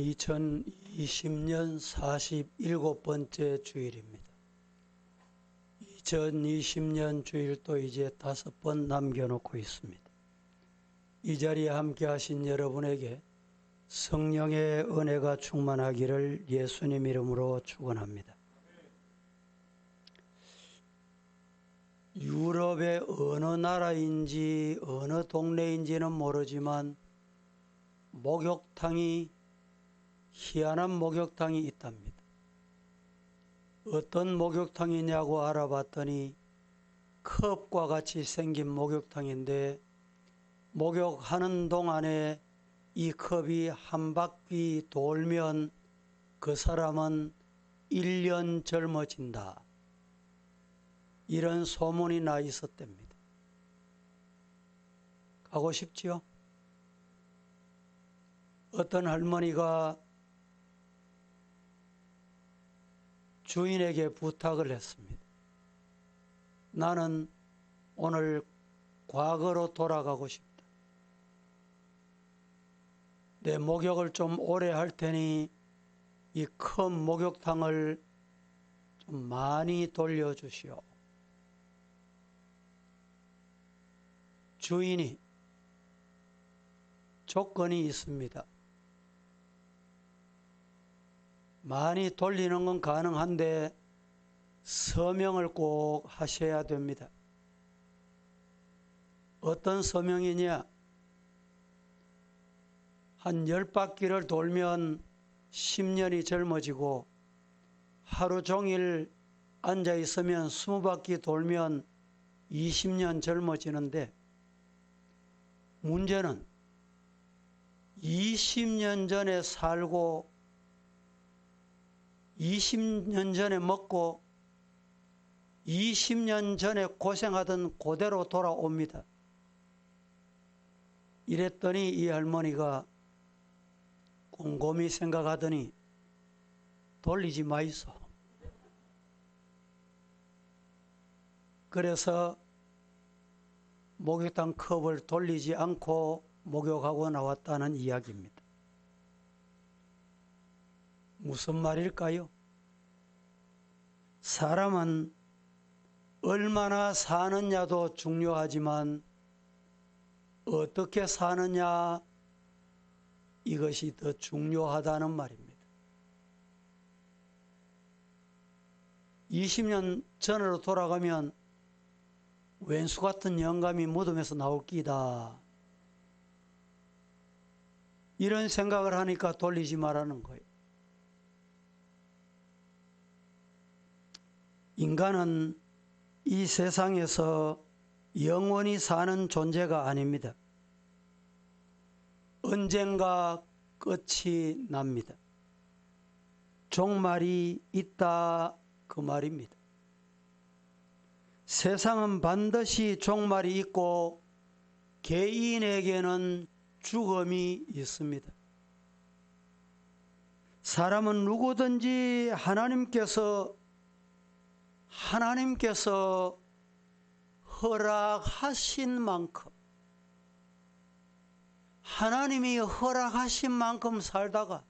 2020년 47번째 주일입니다. 2020년 주일도 이제 5번 남겨놓고 있습니다. 이 자리에 함께 하신 여러분에게 성령의 은혜가 충만하기를 예수님 이름으로 축원합니다. 유럽의 어느 나라인지 어느 동네인지는 모르지만 목욕탕이 희한한 목욕탕이 있답니다. 어떤 목욕탕이냐고 알아봤더니 컵과 같이 생긴 목욕탕인데 목욕하는 동안에 이 컵이 한 바퀴 돌면 그 사람은 1년 젊어진다. 이런 소문이 나 있었답니다. 가고 싶지요? 어떤 할머니가 주인에게 부탁을 했습니다. 나는 오늘 과거로 돌아가고 싶다. 내 목욕을 좀 오래 할 테니 이 큰 목욕탕을 좀 많이 돌려주시오. 주인이 조건이 있습니다. 많이 돌리는 건 가능한데 서명을 꼭 하셔야 됩니다. 어떤 서명이냐? 한 10바퀴를 돌면 10년이 젊어지고 하루 종일 앉아 있으면 20바퀴 돌면 20년 젊어지는데 문제는 20년 전에 살고 20년 전에 먹고 20년 전에 고생하던 그대로 돌아옵니다. 이랬더니 이 할머니가 곰곰이 생각하더니 돌리지 마이소. 그래서 목욕탕 컵을 돌리지 않고 목욕하고 나왔다는 이야기입니다. 무슨 말일까요? 사람은 얼마나 사느냐도 중요하지만 어떻게 사느냐 이것이 더 중요하다는 말입니다. 20년 전으로 돌아가면 왼수 같은 영감이 무덤에서 나올 끼다. 이런 생각을 하니까 돌리지 말라는 거예요. 인간은 이 세상에서 영원히 사는 존재가 아닙니다. 언젠가 끝이 납니다. 종말이 있다 그 말입니다. 세상은 반드시 종말이 있고 개인에게는 죽음이 있습니다. 사람은 누구든지 하나님께서 허락하신 만큼 하나님이 허락하신 만큼 살다가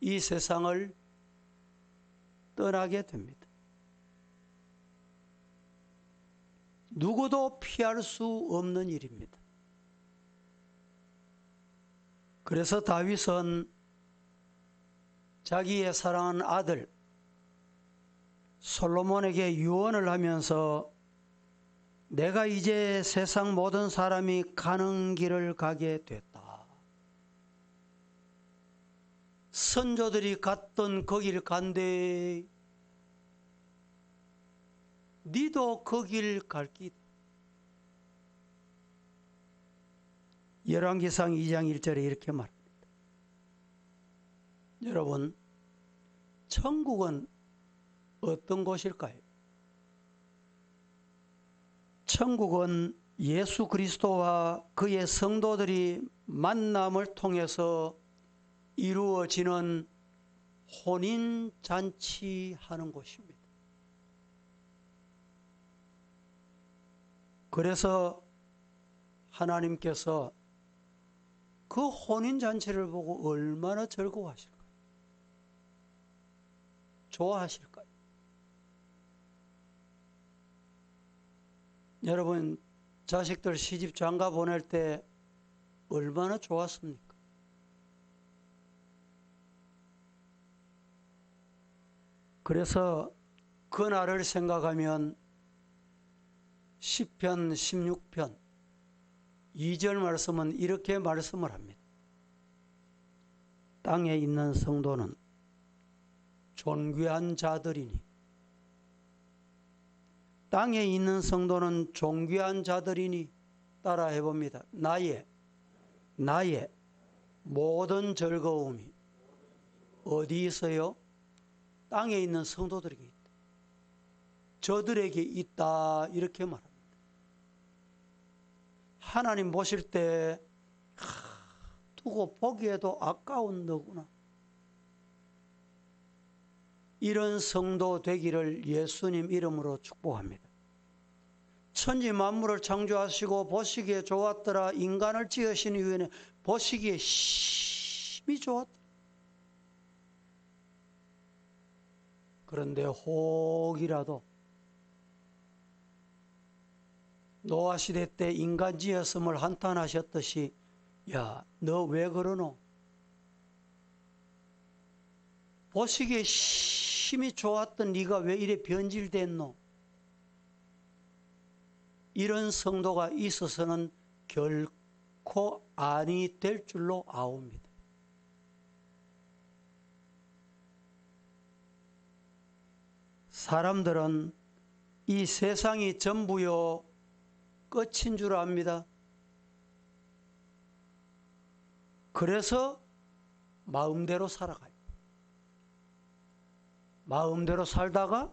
이 세상을 떠나게 됩니다. 누구도 피할 수 없는 일입니다. 그래서 다윗은 자기의 사랑하는 아들 솔로몬에게 유언을 하면서 내가 이제 세상 모든 사람이 가는 길을 가게 됐다. 선조들이 갔던 그 길 간대 니도 그 길 갈 끼다. 열왕기상 2장 1절에 이렇게 말합니다. 여러분, 천국은 어떤 곳일까요? 천국은 예수 그리스도와 그의 성도들이 만남을 통해서 이루어지는 혼인잔치하는 곳입니다. 그래서 하나님께서 그 혼인잔치를 보고 얼마나 즐거워하실까요? 좋아하실까요? 여러분, 자식들 시집 장가 보낼 때 얼마나 좋았습니까? 그래서 그날을 생각하면 시편 16편 2절 말씀은 이렇게 말씀을 합니다. 땅에 있는 성도는 존귀한 자들이니, 땅에 있는 성도는 존귀한 자들이니, 따라 해봅니다. 나의 모든 즐거움이 어디 있어요? 땅에 있는 성도들에게 있다. 저들에게 있다. 이렇게 말합니다. 하나님 보실 때 두고 보기에도 아까운 너구나. 이런 성도 되기를 예수님 이름으로 축복합니다. 천지 만물을 창조하시고 보시기에 좋았더라. 인간을 지으신 이후에는 보시기에 심히 좋았더라. 그런데 혹이라도 노아 시대 때 인간 지었음을 한탄하셨듯이, 야, 너 왜 그러노? 보시기에 심히 좋았던 네가 왜 이래 변질됐노? 이런 성도가 있어서는 결코 아니 될 줄로 아옵니다. 사람들은 이 세상이 전부요 끝인 줄 압니다. 그래서 마음대로 살아가요. 마음대로 살다가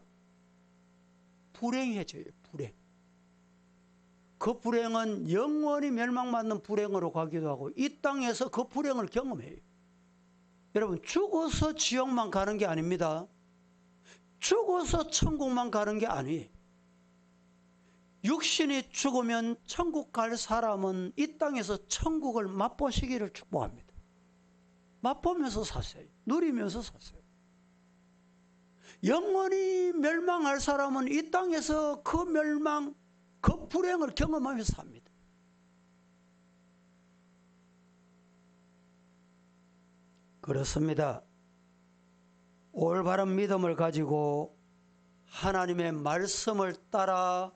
불행해져요. 불행. 그 불행은 영원히 멸망받는 불행으로 가기도 하고, 이 땅에서 그 불행을 경험해요. 여러분, 죽어서 지옥만 가는 게 아닙니다. 죽어서 천국만 가는 게 아니에요. 육신이 죽으면 천국 갈 사람은 이 땅에서 천국을 맛보시기를 축복합니다. 맛보면서 사세요. 누리면서 사세요. 영원히 멸망할 사람은 이 땅에서 그 멸망, 그 불행을 경험하면서 삽니다. 그렇습니다. 올바른 믿음을 가지고 하나님의 말씀을 따라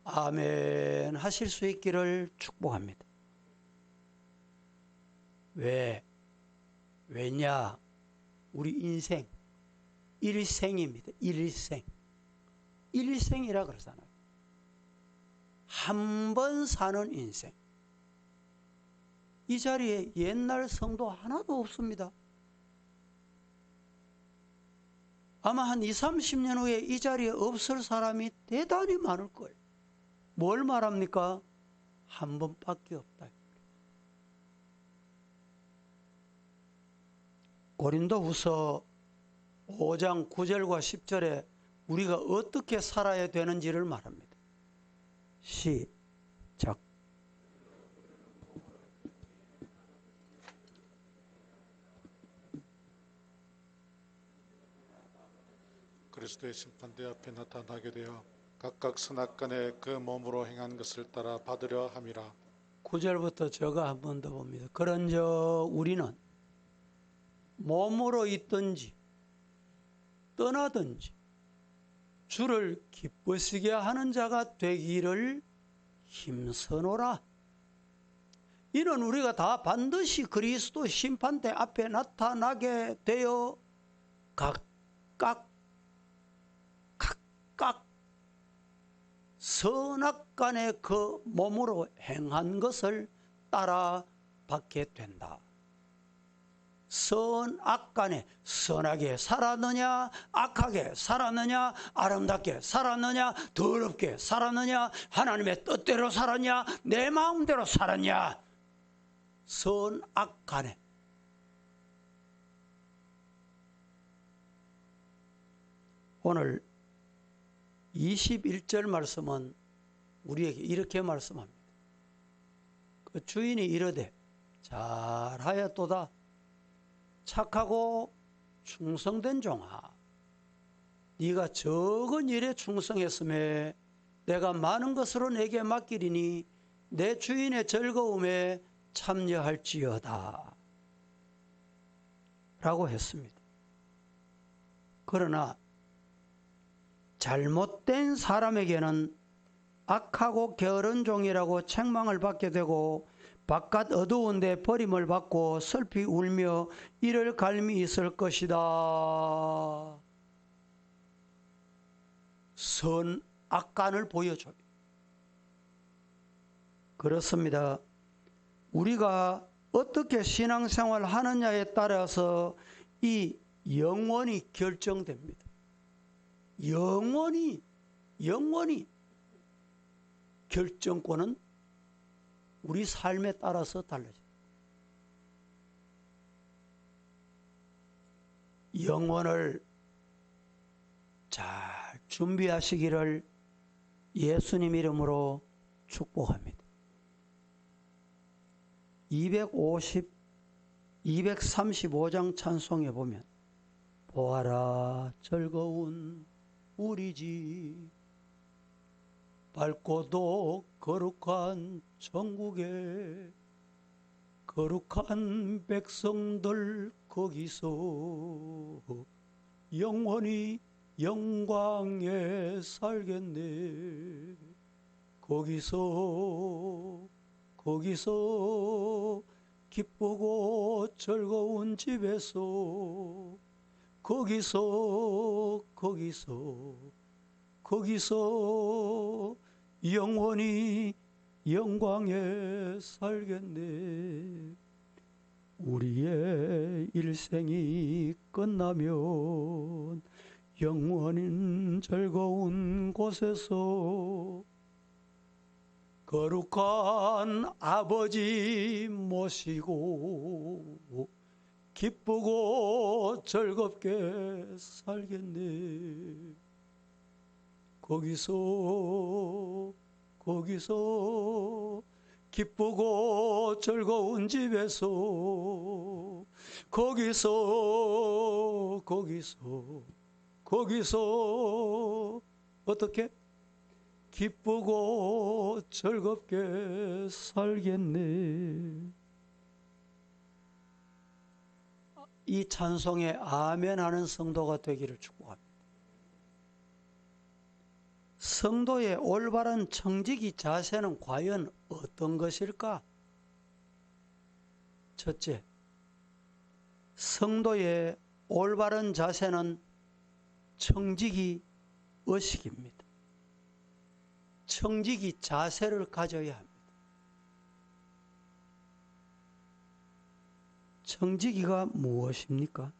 아멘 하실 수 있기를 축복합니다. 왜냐? 우리 인생 일생입니다. 일생이라 그러잖아요. 한 번 사는 인생. 이 자리에 옛날 성도 하나도 없습니다. 아마 한 20, 30년 후에 이 자리에 없을 사람이 대단히 많을 거예요. 뭘 말합니까? 한 번밖에 없다. 고린도후서 5장 9절과 10절에 우리가 어떻게 살아야 되는지를 말합니다. 시작. 그리스도의 심판대 앞에 나타나게 되어 각각 선악간에 그 몸으로 행한 것을 따라 받으려 함이라. 9절부터 저가 한 번 더 봅니다. 그런저 우리는 몸으로 있든지 떠나든지 주를 기쁘시게 하는 자가 되기를 힘쓰노라. 이는 우리가 다 반드시 그리스도 심판대 앞에 나타나게 되어 각각 선악간에 그 몸으로 행한 것을 따라 받게 된다. 선악간에 선하게 살았느냐, 악하게 살았느냐, 아름답게 살았느냐, 더럽게 살았느냐, 하나님의 뜻대로 살았냐, 내 마음대로 살았냐. 선악간에. 오늘 21절 말씀은 우리에게 이렇게 말씀합니다. 그 주인이 이르되, 잘하였도다. 착하고 충성된 종아, 네가 적은 일에 충성했음에 내가 많은 것으로 내게 맡기리니 내 주인의 즐거움에 참여할지어다 라고 했습니다. 그러나 잘못된 사람에게는 악하고 게으른 종이라고 책망을 받게 되고 바깥 어두운 데 버림을 받고 슬피 울며 이를 갈미 있을 것이다. 선악간을 보여줘요. 그렇습니다. 우리가 어떻게 신앙생활 하느냐에 따라서 이 영원히 결정됩니다. 영원히 결정권은 우리 삶에 따라서 달라집니다. 영혼을 잘 준비하시기를 예수님 이름으로 축복합니다. 235장 찬송에 보면 보아라 즐거운 우리 집 밝고도 거룩한 천국에 거룩한 백성들 거기서 영원히 영광에 살겠네. 거기서 기쁘고 즐거운 집에서 거기서 영원히 영광에 살겠네. 우리의 일생이 끝나면 영원한 즐거운 곳에서 거룩한 아버지 모시고 기쁘고 즐겁게 살겠네. 거기서 기쁘고 즐거운 집에서 거기서 어떻게 기쁘고 즐겁게 살겠네. 이 찬송에 아멘하는 성도가 되기를 축복합니다. 성도의 올바른 청지기 자세는 과연 어떤 것일까? 첫째, 성도의 올바른 자세는 청지기 의식입니다. 청지기 자세를 가져야 합니다. 청지기가 무엇입니까?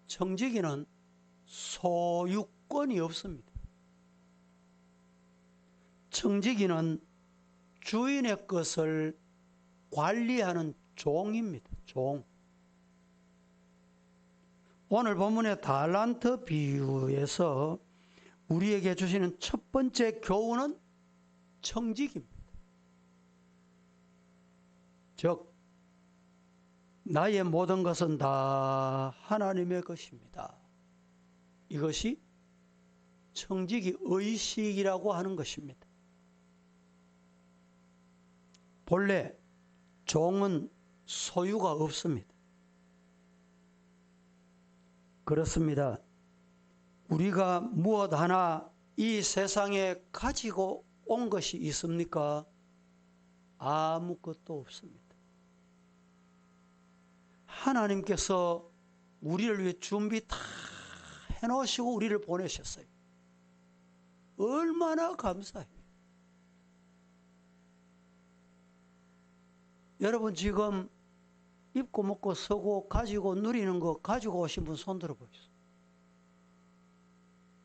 청지기는 소유권이 없습니다. 청지기는 주인의 것을 관리하는 종입니다. 종. 오늘 본문의 달란트 비유에서 우리에게 주시는 첫 번째 교훈은 청지기입니다. 즉, 나의 모든 것은 다 하나님의 것입니다. 이것이 청지기 의식이라고 하는 것입니다. 본래 종은 소유가 없습니다. 그렇습니다. 우리가 무엇 하나 이 세상에 가지고 온 것이 있습니까? 아무것도 없습니다. 하나님께서 우리를 위해 준비 다 해놓으시고 우리를 보내셨어요. 얼마나 감사해요. 여러분 지금 입고 먹고 쓰고 가지고 누리는 거 가지고 오신 분 손 들어 보세요.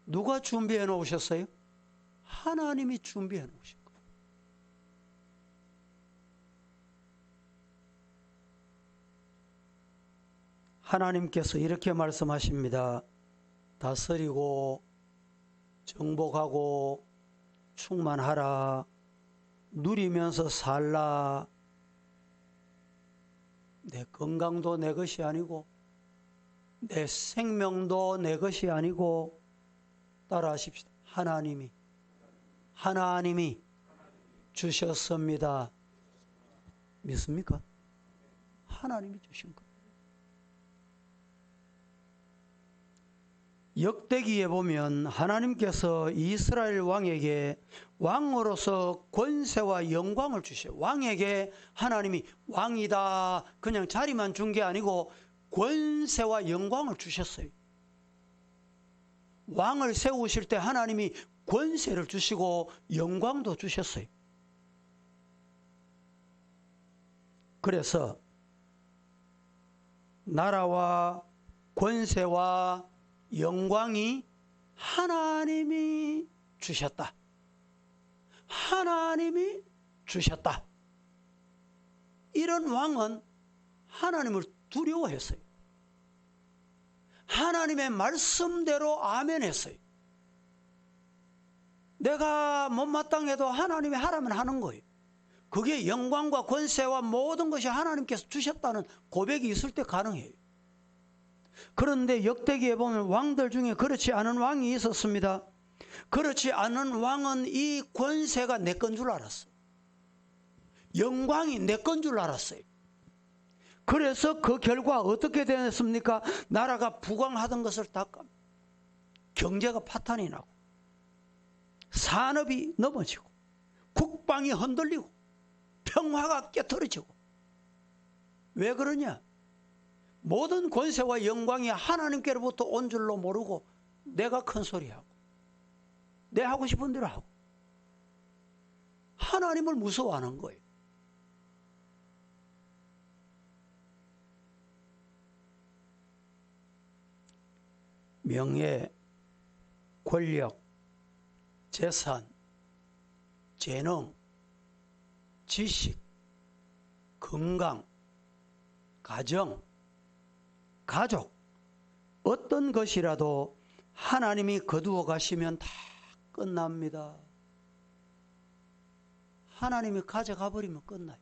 누가 준비해 놓으셨어요? 하나님이 준비해 놓으신 거예요. 하나님께서 이렇게 말씀하십니다. 다스리고 정복하고 충만하라. 누리면서 살라. 내 건강도 내 것이 아니고 내 생명도 내 것이 아니고 따라하십시다. 하나님이 주셨습니다. 믿습니까? 하나님이 주신 것. 역대기에 보면 하나님께서 이스라엘 왕에게 왕으로서 권세와 영광을 주셔요. 왕에게 하나님이 왕이다 그냥 자리만 준 게 아니고 권세와 영광을 주셨어요. 왕을 세우실 때 하나님이 권세를 주시고 영광도 주셨어요. 그래서 나라와 권세와 영광이 하나님이 주셨다. 하나님이 주셨다. 이런 왕은 하나님을 두려워했어요. 하나님의 말씀대로 아멘했어요. 내가 못마땅해도 하나님이 하라면 하는 거예요. 그게 영광과 권세와 모든 것이 하나님께서 주셨다는 고백이 있을 때 가능해요. 그런데 역대기에 보면 왕들 중에 그렇지 않은 왕이 있었습니다. 그렇지 않은 왕은 이 권세가 내 건 줄 알았어요. 영광이 내 건 줄 알았어요. 그래서 그 결과 어떻게 되었습니까? 나라가 부강하던 것을 다 경제가 파탄이 나고 산업이 넘어지고 국방이 흔들리고 평화가 깨트려지고. 왜 그러냐? 모든 권세와 영광이 하나님께로부터 온 줄로 모르고 내가 큰 소리하고 내 하고 싶은 대로 하고 하나님을 무서워하는 거예요. 명예, 권력, 재산, 재능, 지식, 건강, 가정, 가족, 어떤 것이라도 하나님이 거두어 가시면 다 끝납니다. 하나님이 가져가 버리면 끝나요.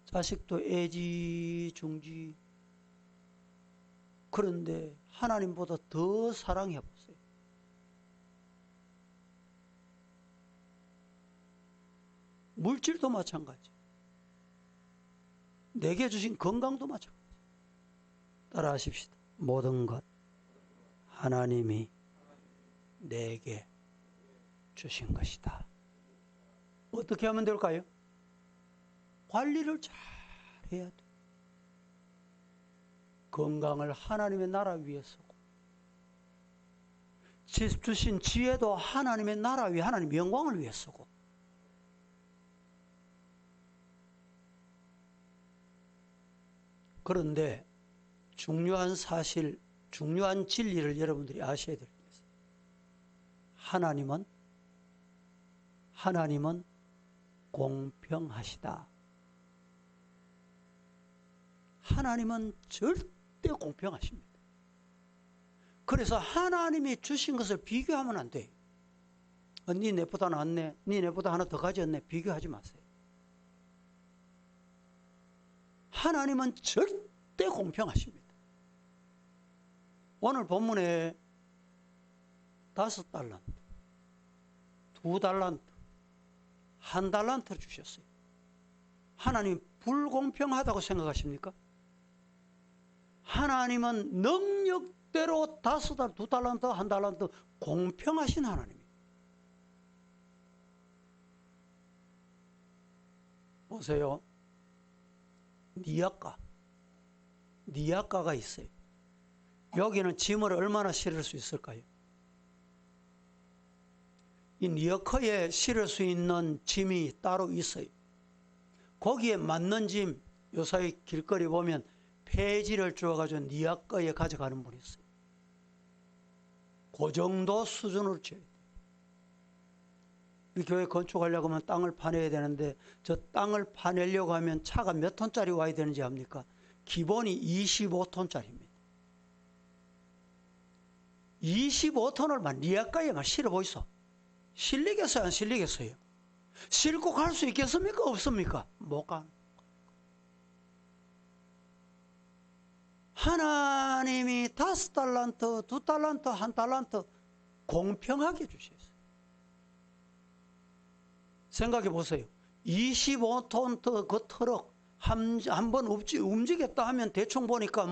자식도 애지중지. 그런데 하나님보다 더 사랑해 보세요. 물질도 마찬가지. 내게 주신 건강도 마찬가지. 따라하십시다. 모든 것 하나님이 내게 주신 것이다. 어떻게 하면 될까요? 관리를 잘 해야 돼. 건강을 하나님의 나라 위에 쓰고, 주신 지혜도 하나님의 나라 위에, 하나님의 영광을 위해 쓰고, 그런데 중요한 사실, 중요한 진리를 여러분들이 아셔야 될 게 있어요. 하나님은 공평하시다. 하나님은 절대 공평하십니다. 그래서 하나님이 주신 것을 비교하면 안 돼. 네 내보다 낫네, 네 내보다 하나 더 가졌네, 비교하지 마세요. 하나님은 절대 공평하십니다. 오늘 본문에 5달란트, 2달란트, 1달란트를 주셨어요. 하나님 불공평하다고 생각하십니까? 하나님은 능력대로 5달, 2달란트, 1달란트 공평하신 하나님입니다. 보세요. 니아가가 있어요. 여기는 짐을 얼마나 실을 수 있을까요? 이 니아카에 실을 수 있는 짐이 따로 있어요. 거기에 맞는 짐, 요사이 길거리 보면 폐지를 주어가지고 니아카에 가져가는 분이 있어요. 그 정도 수준으로 줘야 돼요. 우리 교회 건축하려고 하면 땅을 파내야 되는데, 저 땅을 파내려고 하면 차가 몇 톤짜리 와야 되는지 압니까? 기본이 25톤짜리입니다. 25톤을 니아카에만 실어보이소. 실리겠어요? 안 실리겠어요? 싣고 갈 수 있겠습니까? 없습니까? 못 가. 하나님이 5달란트, 2달란트, 1달란트 공평하게 주셨어요. 생각해 보세요. 25톤 그 트럭 한 번 움직였다 하면 대충 보니까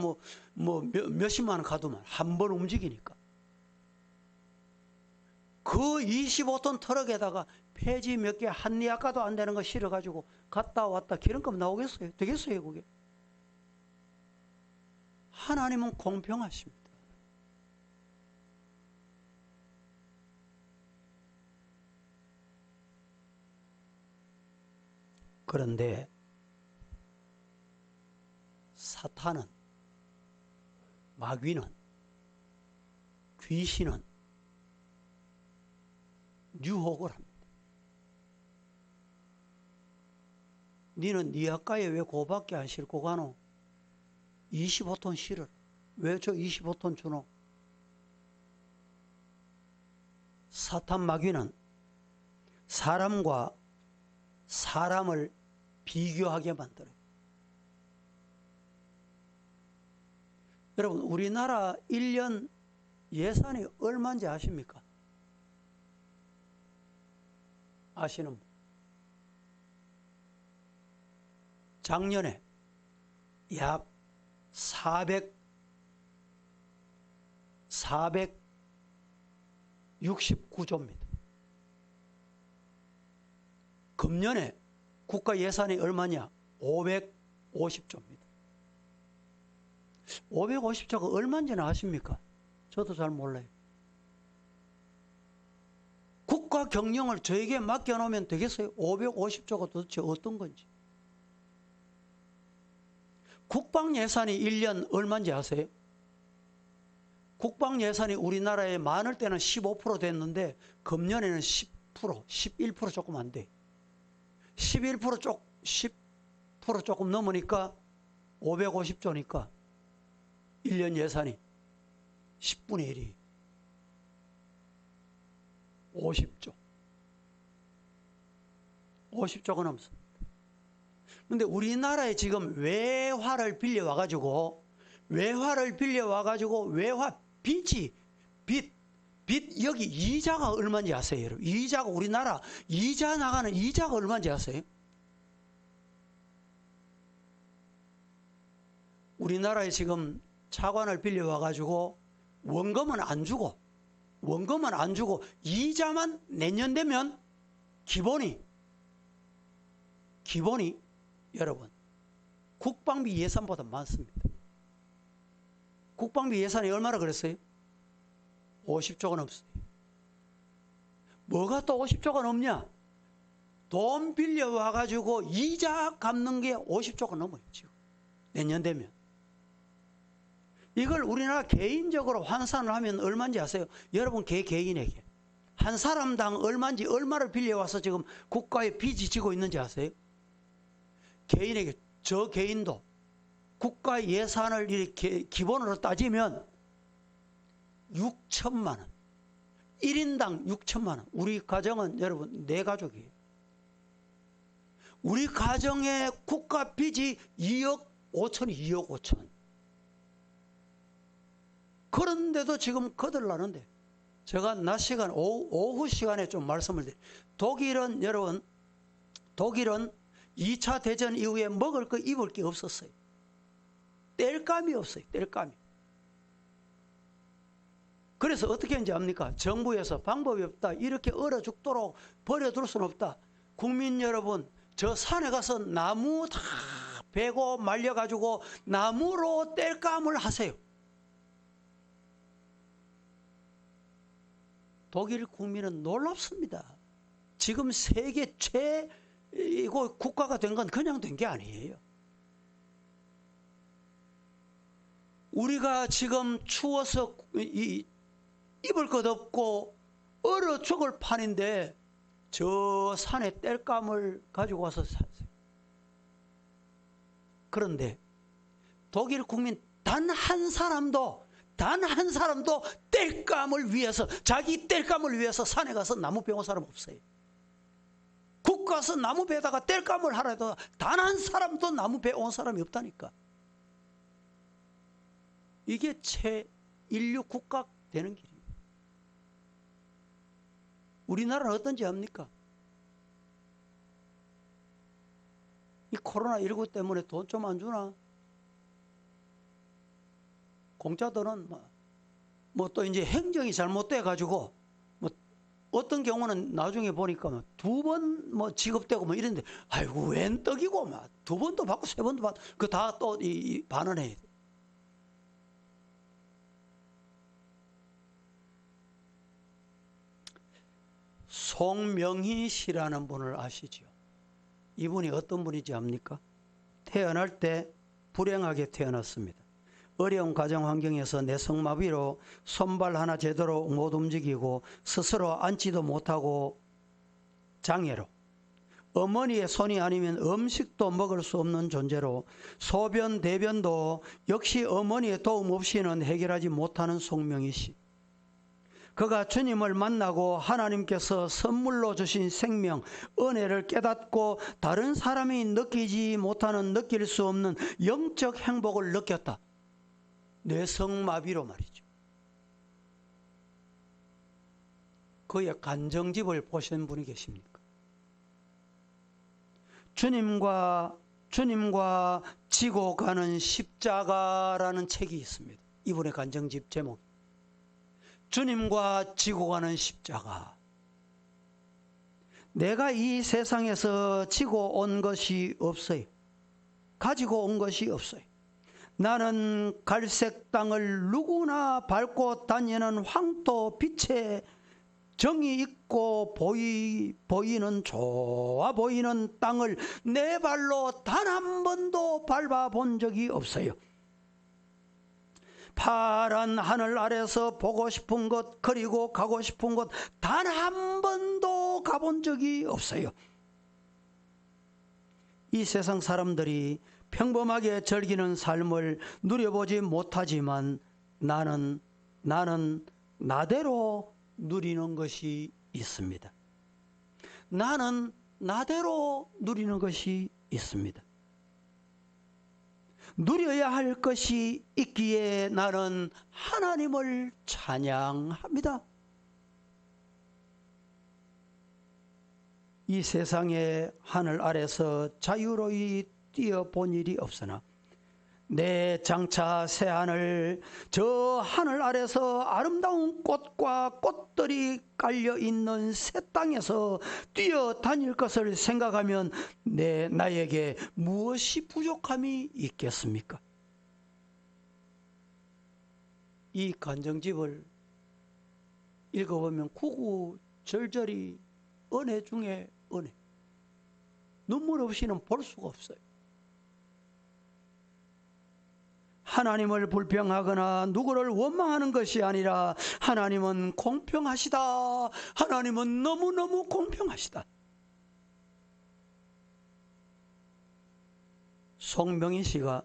몇십만 원 가도만 한 번 움직이니까. 그 25톤 트럭에다가 폐지 몇 개 한 리아까도 안 되는 거 실어가지고 갔다 왔다 기름값 나오겠어요? 되겠어요 그게? 하나님은 공평하십니다. 그런데 사탄은, 마귀는, 귀신은 유혹을 합니다. 니는 니 아까에 왜 그거밖에 안 싣고 가노? 25톤 실을. 왜 저 25톤 주노? 사탄 마귀는 사람과 사람을 비교하게 만들어요. 여러분, 우리나라 1년 예산이 얼마인지 아십니까? 아시는 분? 작년에 약 469조입니다. 금년에 국가 예산이 얼마냐? 550조입니다. 550조가 얼마인지는 아십니까? 저도 잘 몰라요. 국가 경영을 저에게 맡겨놓으면 되겠어요? 550조가 도대체 어떤 건지. 국방 예산이 1년 얼마인지 아세요? 국방 예산이 우리나라에 많을 때는 15% 됐는데 금년에는 10%, 11% 조금 안 돼. 10% 조금 넘으니까 550조니까 1년 예산이 10분의 1이 50조. 50조가 넘습니다. 근데 우리나라에 지금 외화를 빌려와가지고 외화 빚 여기 이자가 얼마인지 아세요, 여러분? 이자가 우리나라 이자 나가는 이자가 얼마인지 아세요? 우리나라에 지금 차관을 빌려와가지고 원금은 안 주고 이자만 내년 되면 기본이 여러분 국방비 예산보다 많습니다. 국방비 예산이 얼마나 그랬어요? 50조가 넘어요. 뭐가 또 50조가 넘냐? 돈 빌려와가지고 이자 갚는 게 50조가 넘어요, 지금. 내년 되면. 이걸 우리나라 개인적으로 환산을 하면 얼마인지 아세요? 여러분 개인에게. 한 사람당 얼마인지 얼마를 빌려와서 지금 국가에 빚이 지고 있는지 아세요? 개인에게, 저 개인도 국가 예산을 이렇게 기본으로 따지면 6천만 원. 1인당 6천만 원. 우리 가정은 여러분 4가족이에요. 우리 가정의 국가 빚이 2억 5천이 2억 5천. 그런데도 지금 거들나는데 제가 낮 시간 오후 시간에 좀 말씀을 드려요. 독일은 여러분 2차 대전 이후에 먹을 거 입을 게 없었어요. 뗄감이 없어요. 뗄감이. 그래서 어떻게 했는지 압니까? 정부에서 방법이 없다. 이렇게 얼어 죽도록 버려둘 수는 없다. 국민 여러분, 저 산에 가서 나무 다 베고 말려가지고 나무로 뗄감을 하세요. 독일 국민은 놀랍습니다. 지금 세계 최고 국가가 된 건 그냥 된 게 아니에요. 우리가 지금 추워서 입을 것 없고 얼어 죽을 판인데 저 산에 땔감을 가지고 와서 샀어요. 그런데 독일 국민 단 한 사람도 단 한 사람도 땔감을 위해서, 자기 땔감을 위해서 산에 가서 나무 베온 사람 없어요. 국 가서 나무 베다가 땔감을 하라 해도 단 한 사람도 나무 베온 사람이 없다니까. 이게 인류 국가 되는 길이에요. 우리나라는 어떤지 압니까? 이 코로나19 때문에 돈 좀 안 주나? 공짜들은 뭐 또 이제 행정이 잘못돼 가지고 뭐 어떤 경우는 나중에 보니까 두 번 뭐 지급되고 뭐 이런데, 아이고 웬 떡이고 막 두 번도 받고 세 번도 받고 그 다 또 이 반환해야 돼. 송명희 씨라는 분을 아시죠? 이분이 어떤 분인지 압니까? 태어날 때 불행하게 태어났습니다. 어려운 가정 환경에서 내성마비로 손발 하나 제대로 못 움직이고 스스로 앉지도 못하고 장애로, 어머니의 손이 아니면 음식도 먹을 수 없는 존재로, 소변 대변도 역시 어머니의 도움 없이는 해결하지 못하는 송명희 씨. 그가 주님을 만나고 하나님께서 선물로 주신 생명, 은혜를 깨닫고 다른 사람이 느끼지 못하는, 느낄 수 없는 영적 행복을 느꼈다. 뇌성마비로 말이죠. 그의 간정집을 보신 분이 계십니까? 주님과 지고 가는 십자가라는 책이 있습니다. 이분의 간정집 제목. 주님과 지고 가는 십자가. 내가 이 세상에서 지고 온 것이 없어요. 가지고 온 것이 없어요. 나는 갈색 땅을 누구나 밟고 다니는 황토 빛에 정이 있고 보이는 좋아 보이는 땅을 내 발로 단 한 번도 밟아본 적이 없어요. 파란 하늘 아래서 보고 싶은 곳, 그리고 가고 싶은 곳 단 한 번도 가본 적이 없어요. 이 세상 사람들이 평범하게 즐기는 삶을 누려보지 못하지만 나는 나대로 누리는 것이 있습니다. 나는 나대로 누리는 것이 있습니다. 누려야 할 것이 있기에 나는 하나님을 찬양합니다. 이 세상의 하늘 아래서 자유로이 뛰어본 일이 없으나 내 장차 새하늘, 저 하늘 아래서 아름다운 꽃과 꽃들이 깔려있는 새 땅에서 뛰어다닐 것을 생각하면 나에게 무엇이 부족함이 있겠습니까? 이 간정집을 읽어보면 구구절절히 은혜 중에 은혜, 눈물 없이는 볼 수가 없어요. 하나님을 불평하거나 누구를 원망하는 것이 아니라 하나님은 공평하시다. 하나님은 너무너무 공평하시다. 송명희 씨가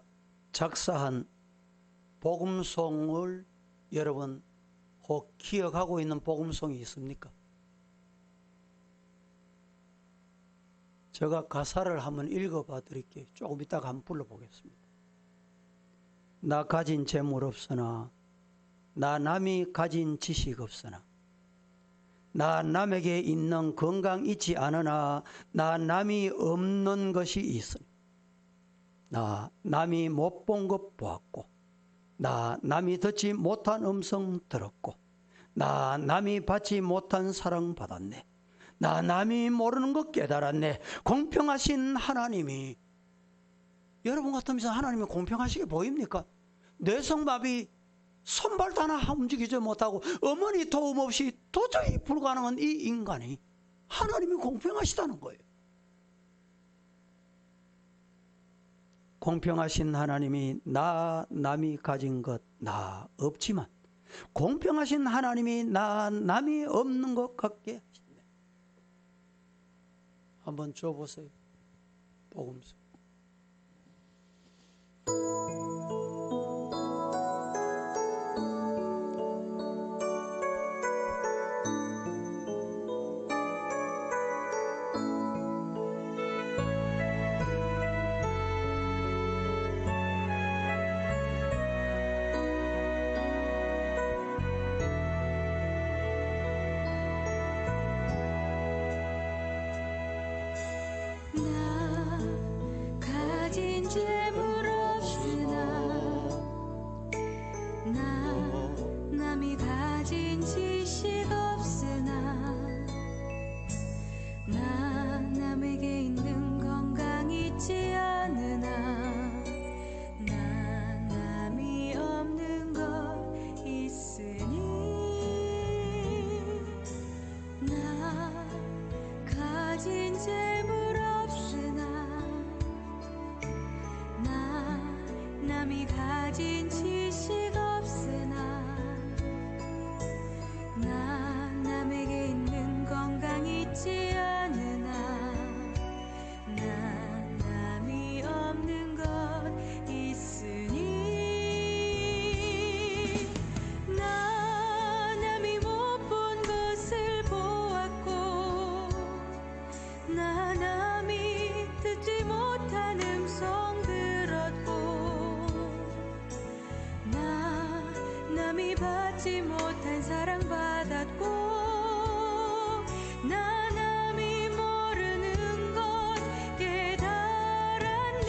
작사한 복음송을 여러분 혹 기억하고 있는 복음송이 있습니까? 제가 가사를 한번 읽어봐 드릴게요. 조금 이따가 한번 불러보겠습니다. 나 가진 재물 없으나, 나 남이 가진 지식 없으나, 나 남에게 있는 건강 있지 않으나, 나 남이 없는 것이 있으니, 나 남이 못 본 것 보았고, 나 남이 듣지 못한 음성 들었고, 나 남이 받지 못한 사랑 받았네. 나 남이 모르는 것 깨달았네. 공평하신 하나님이, 여러분 같으면서 하나님이 공평하시게 보입니까? 뇌성마비 손발 하나 움직이지 못하고 어머니 도움 없이 도저히 불가능한 이 인간이 하나님이 공평하시다는 거예요. 공평하신 하나님이 남이 가진 것 나 없지만 공평하신 하나님이 남이 없는 것 같게 하시네. 한번 줘보세요. 복음서. 남이 가진 지식 없으나 나 남에게 있는 건강 있지 않으나 나 남이 없는 것 있으니 나 남이 못 본 것을 보았고 나 남이 듣지 못한 음성 들었고 나 남이 받지 못한 사랑 받았고 나 남이 모르는 것 깨달았네.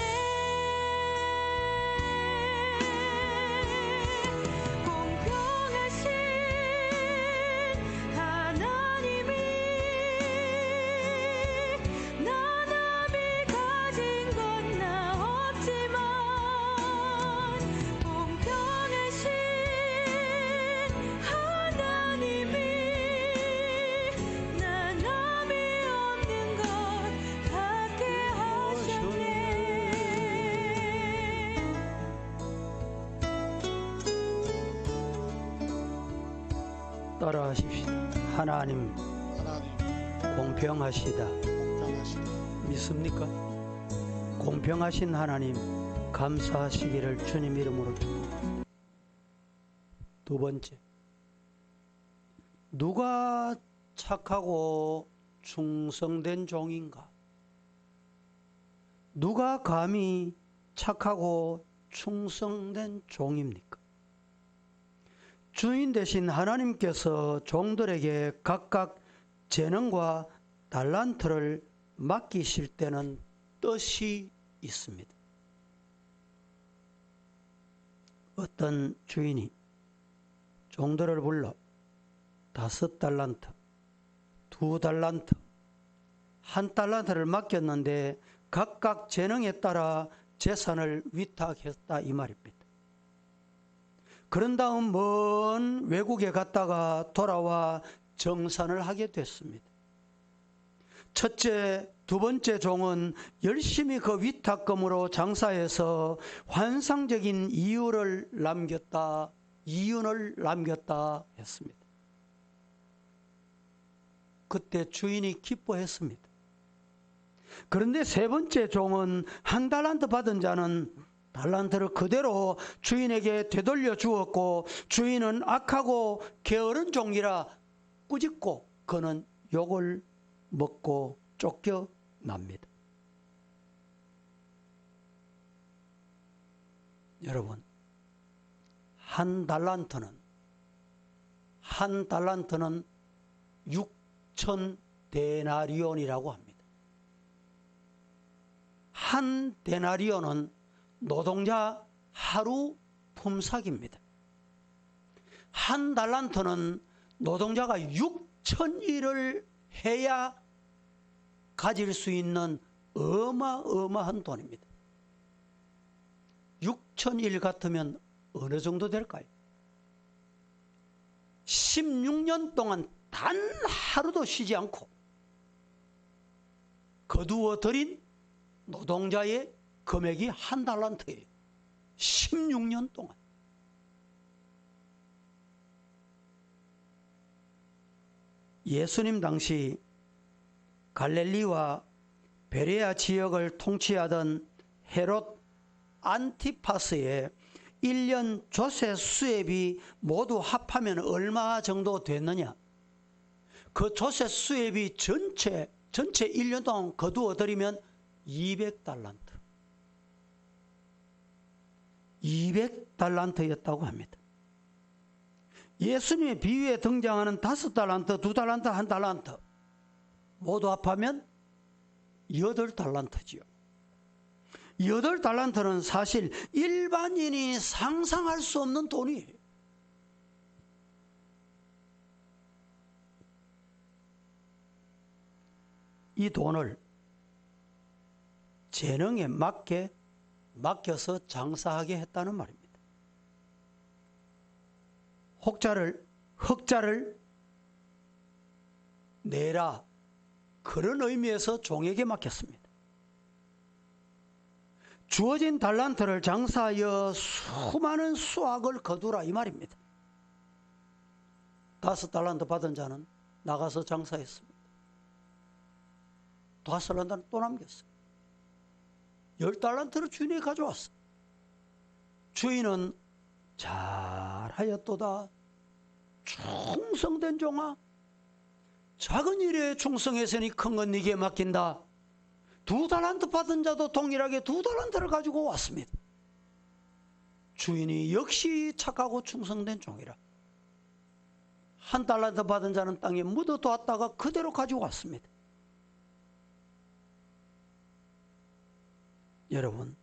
공평하신 하나님이 나 남이 가진 건 나 없지만 공평하신 하나님이 나 남이 없는 것 갖게 하셨네. 따라하십시다. 하나님 하나님 공평하시다. 공평하시다. 믿습니까? 공평하신 하나님 감사하시기를 주님 이름으로 줍니다. 두 번째, 누가 착하고 충성된 종인가? 누가 감히 착하고 충성된 종입니까? 주인 되신 하나님께서 종들에게 각각 재능과 달란트를 맡기실 때는 뜻이 있습니다. 어떤 주인이 종들을 불러 5달란트, 2달란트, 1달란트를 맡겼는데 각각 재능에 따라 재산을 위탁했다 이 말입니다. 그런 다음 먼 외국에 갔다가 돌아와 정산을 하게 됐습니다. 첫째, 두 번째 종은 열심히 그 위탁금으로 장사해서 환상적인 이윤을 남겼다 했습니다. 그때 주인이 기뻐했습니다. 그런데 세 번째 종은 1달란트 받은 자는 달란트를 그대로 주인에게 되돌려 주었고 주인은 악하고 게으른 종이라 꾸짖고 그는 욕을 먹고 쫓겨납니다. 여러분, 한 달란트는 6천 데나리온이라고 합니다. 한 데나리온은 노동자 하루 품삯입니다. 한 달란트는 노동자가 6천일을 해야 가질 수 있는 어마어마한 돈입니다. 6천일 같으면 어느 정도 될까요? 16년 동안 단 하루도 쉬지 않고 거두어 들인 노동자의 금액이 1달란트예요. 16년 동안. 예수님 당시 갈릴리와 베레아 지역을 통치하던 헤롯 안티파스의 1년 조세 수입이 모두 합하면 얼마 정도 됐느냐? 그 조세 수입이 전체 1년 동안 거두어 들이면 200달란트. 200달란트였다고 합니다. 예수님의 비유에 등장하는 5달란트, 2달란트, 1달란트 모두 합하면 8달란트지요. 8달란트는 사실 일반인이 상상할 수 없는 돈이에요. 이 돈을 재능에 맡겨서 장사하게 했다는 말입니다. 흑자를 내라, 그런 의미에서 종에게 맡겼습니다. 주어진 달란트를 장사하여 수많은 수확을 거두라 이 말입니다. 5달란트 받은 자는 나가서 장사했습니다. 5달란트는 또 남겼어요. 10달란트를 주인이 가져왔어. 주인은 잘하였도다. 충성된 종아, 작은 일에 충성했으니 큰 건 네게 맡긴다. 2달란트 받은 자도 동일하게 2달란트를 가지고 왔습니다. 주인이 역시 착하고 충성된 종이라. 1달란트 받은 자는 땅에 묻어두었다가 그대로 가지고 왔습니다. 여러분,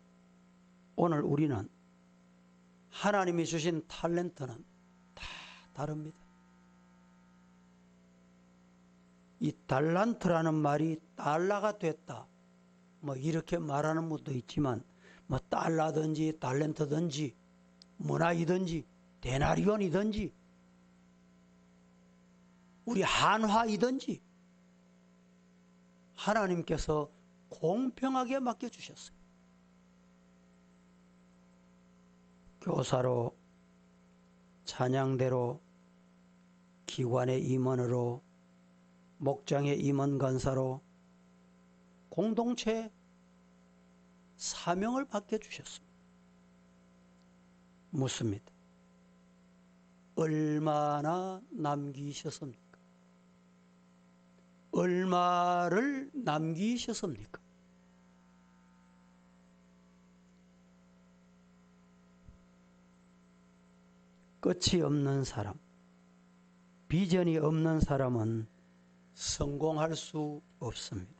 오늘 우리는 하나님이 주신 탤런트는 다 다릅니다. 이 달란트라는 말이 달러가 됐다, 뭐 이렇게 말하는 분도 있지만, 뭐 달러든지 탤런트든지 문화이든지 데나리온이든지 우리 한화이든지 하나님께서 공평하게 맡겨주셨어요. 교사로, 찬양대로, 기관의 임원으로, 목장의 임원 간사로 공동체 사명을 맡겨주셨습니다. 묻습니다. 얼마나 남기셨습니까? 얼마를 남기셨습니까? 끝이 없는 사람, 비전이 없는 사람은 성공할 수 없습니다.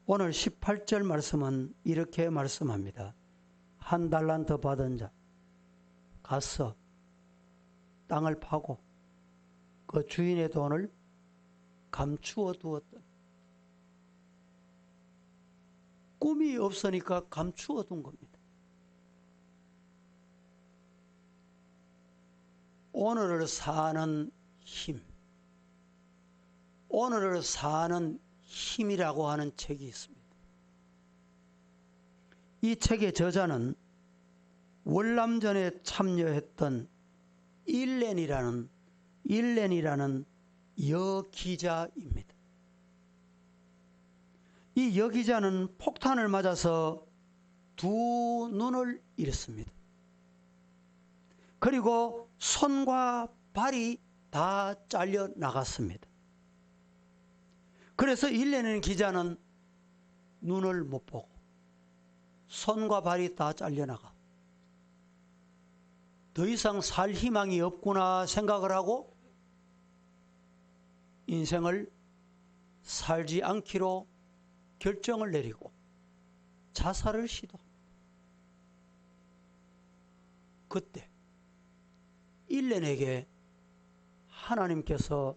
오늘 18절 말씀은 이렇게 말씀합니다. 1달란트 받은 자 가서 땅을 파고 그 주인의 돈을 감추어 두었다. 꿈이 없으니까 감추어 둔 겁니다. 오늘을 사는 힘, 오늘을 사는 힘이라고 하는 책이 있습니다. 이 책의 저자는 월남전에 참여했던 일렌이라는 여기자입니다. 이 여기자는 폭탄을 맞아서 2눈을 잃었습니다. 그리고 손과 발이 다 잘려 나갔습니다. 그래서 일렌 기자는 눈을 못 보고 손과 발이 다 잘려나가 더 이상 살 희망이 없구나 생각을 하고 인생을 살지 않기로 결정을 내리고 자살을 시도합니다. 그때 일렌에게 하나님께서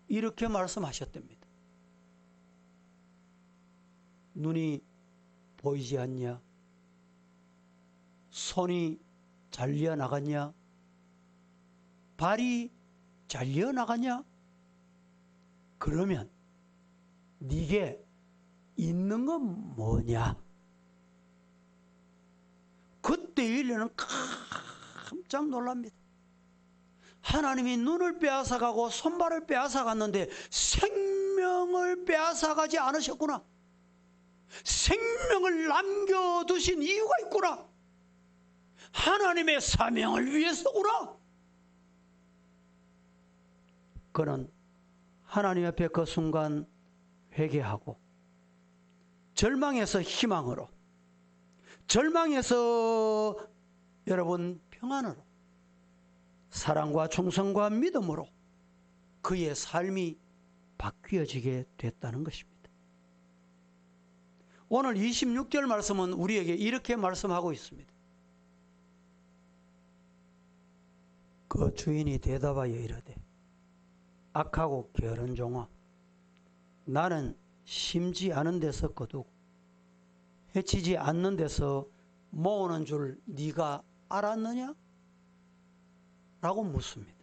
이렇게 말씀하셨답니다. 눈이 보이지 않냐? 손이 잘려 나갔냐? 발이 잘려 나갔냐? 그러면 네게 있는 건 뭐냐? 그때 일레는 깜짝 놀랍니다. 하나님이 눈을 빼앗아가고 손발을 빼앗아갔는데 생명을 빼앗아가지 않으셨구나. 생명을 남겨두신 이유가 있구나. 하나님의 사명을 위해서구나. 그는 하나님 앞에 그 순간 회개하고 절망에서 희망으로, 절망에서 여러분 평안으로, 사랑과 충성과 믿음으로 그의 삶이 바뀌어지게 됐다는 것입니다. 오늘 26절 말씀은 우리에게 이렇게 말씀하고 있습니다. 그 주인이 대답하여 이르되 악하고 게으른 종아, 나는 심지 않은 데서 거두고 해치지 않는 데서 모으는 줄 네가 알았느냐? 라고 묻습니다.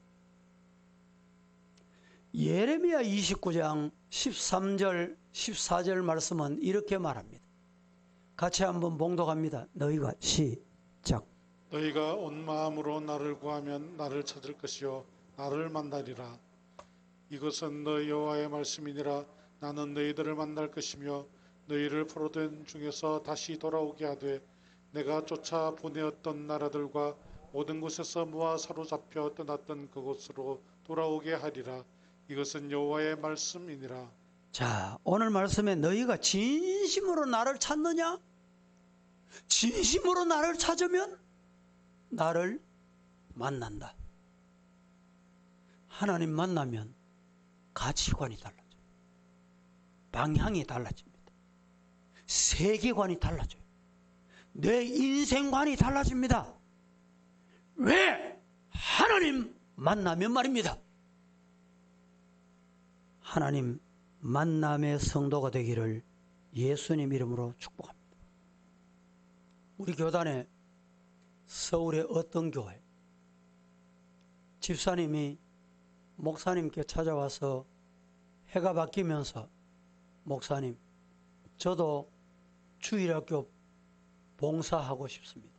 예레미야 29장 13절 14절 말씀은 이렇게 말합니다. 같이 한번 봉독합니다. 너희가 시작. 너희가 온 마음으로 나를 구하면 나를 찾을 것이요 나를 만나리라. 이것은 너희 여호와의 말씀이니라. 나는 너희들을 만날 것이며 너희를 포로된 중에서 다시 돌아오게 하되 내가 쫓아 보내었던 나라들과 모든 곳에서 모아 사로잡혀 떠났던 그곳으로 돌아오게 하리라. 이것은 여호와의 말씀이니라. 자, 오늘 말씀에 너희가 진심으로 나를 찾느냐? 진심으로 나를 찾으면 나를 만난다. 하나님 만나면 가치관이 달라져요. 방향이 달라집니다. 세계관이 달라져요. 내 인생관이 달라집니다. 왜? 하나님 만나면 말입니다. 하나님 만남의 성도가 되기를 예수님 이름으로 축복합니다. 우리 교단에 서울의 어떤 교회 집사님이 목사님께 찾아와서 해가 바뀌면서 목사님, 저도 주일학교 봉사하고 싶습니다.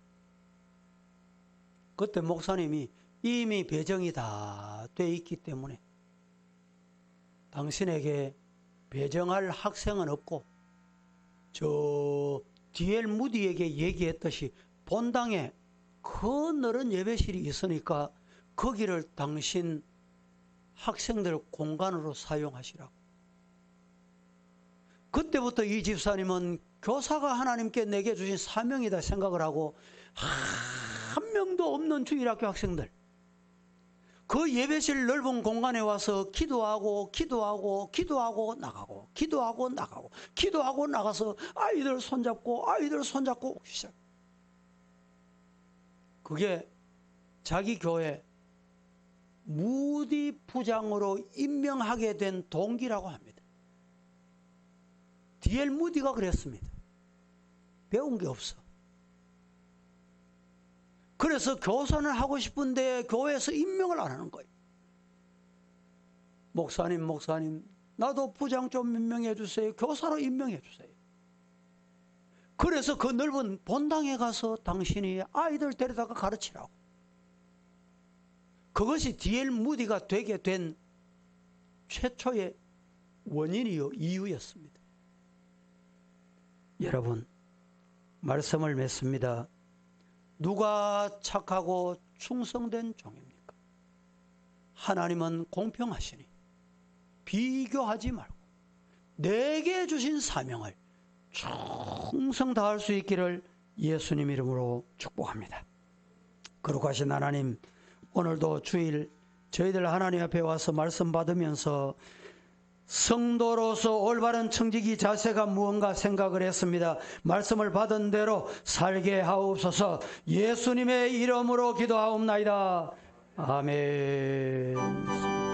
그때 목사님이 이미 배정이 다 돼 있기 때문에 당신에게 배정할 학생은 없고 저 D.L. 무디에게 얘기했듯이 본당에 큰 넓은 예배실이 있으니까 거기를 당신 학생들 공간으로 사용하시라고. 그때부터 이 집사님은 교사가 하나님께 내게 주신 사명이다 생각을 하고 한 명도 없는 주일학교 학생들 그 예배실 넓은 공간에 와서 기도하고 나가고 기도하고 나가서 아이들 손잡고 오기 시작. 그게 자기 교회 무디 부장으로 임명하게 된 동기라고 합니다. D.L. 무디가 그랬습니다. 배운 게 없어. 그래서 교선을 하고 싶은데 교회에서 임명을 안 하는 거예요. 목사님 나도 부장 좀 임명해 주세요. 교사로 임명해 주세요. 그래서 그 넓은 본당에 가서 당신이 아이들 데려다가 가르치라고. 그것이 D.L. 무디가 되게 된 최초의 원인이요 이유였습니다. 여러분, 말씀을 맺습니다. 누가 착하고 충성된 종입니까? 하나님은 공평하시니 비교하지 말고 내게 주신 사명을 충성 다할 수 있기를 예수님 이름으로 축복합니다. 거룩하신 하나님, 오늘도 주일 저희들 하나님 앞에 와서 말씀 받으면서 성도로서 올바른 청지기 자세가 무언가 생각을 했습니다. 말씀을 받은 대로 살게 하옵소서. 예수님의 이름으로 기도하옵나이다. 아멘.